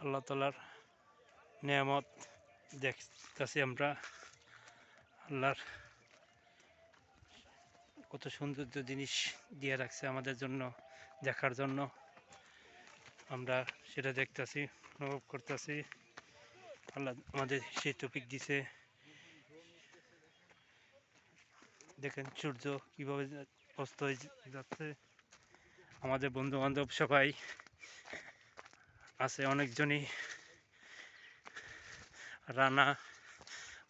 আল্লাহ তাআলার নিয়ামত দেখতেছি আমরা। আল্লাহর কত সৌন্দর্য জিনিস দিয়ে রাখছে আমাদের জন্য, দেখার জন্য। আমরা সেটা দেখতেছি, অনুভব করতেছি। আল্লাহ আমাদের সেই তৌফিক দিছে। দেখেন সূর্য কিভাবে অস্ত হয়ে যাচ্ছে। আমাদের বন্ধু বান্ধব সবাই আছে, অনেকজনই। রানা,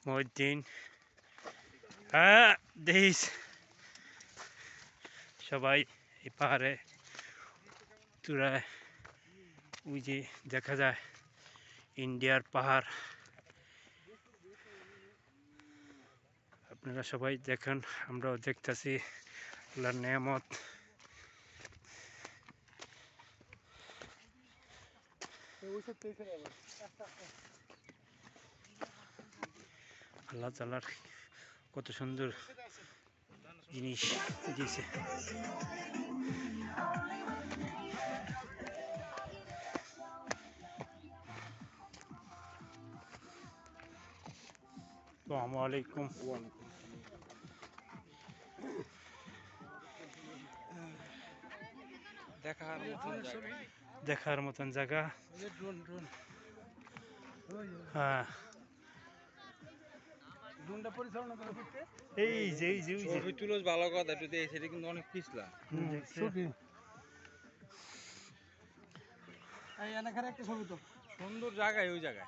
মহিউদ্দিন, হ্যাঁ দেশ, সবাই এই পাহাড়ে চূড়ায় ওই যে দেখা যায় ইন্ডিয়ার পাহাড়। আপনারা সবাই দেখেন, আমরাও দেখতেছি আল্লাহর নিয়ামত। আল্লাহ তাআলার কত সুন্দর জিনিস দিয়েছে। আসসালামু আলাইকুম। দেখার মতন জায়গা। হ্যাঁ, এই যে ভালো কথা, একটু দিয়ে সেটা কিন্তু অনেক পিছলা। সুন্দর জায়গায়, ওই জায়গায়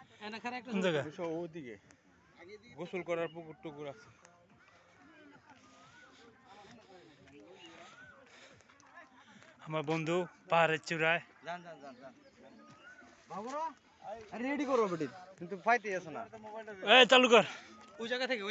কোন জায়গা? ওইদিকে গোসল করার পুকুর টুকুর আছে। আমার বন্ধু পাহাড়ের চূড়ায়। রেডি করবো বেটি, কিন্তু পাইতে আছে না। এই চালু কর। ওই জায়গা থেকে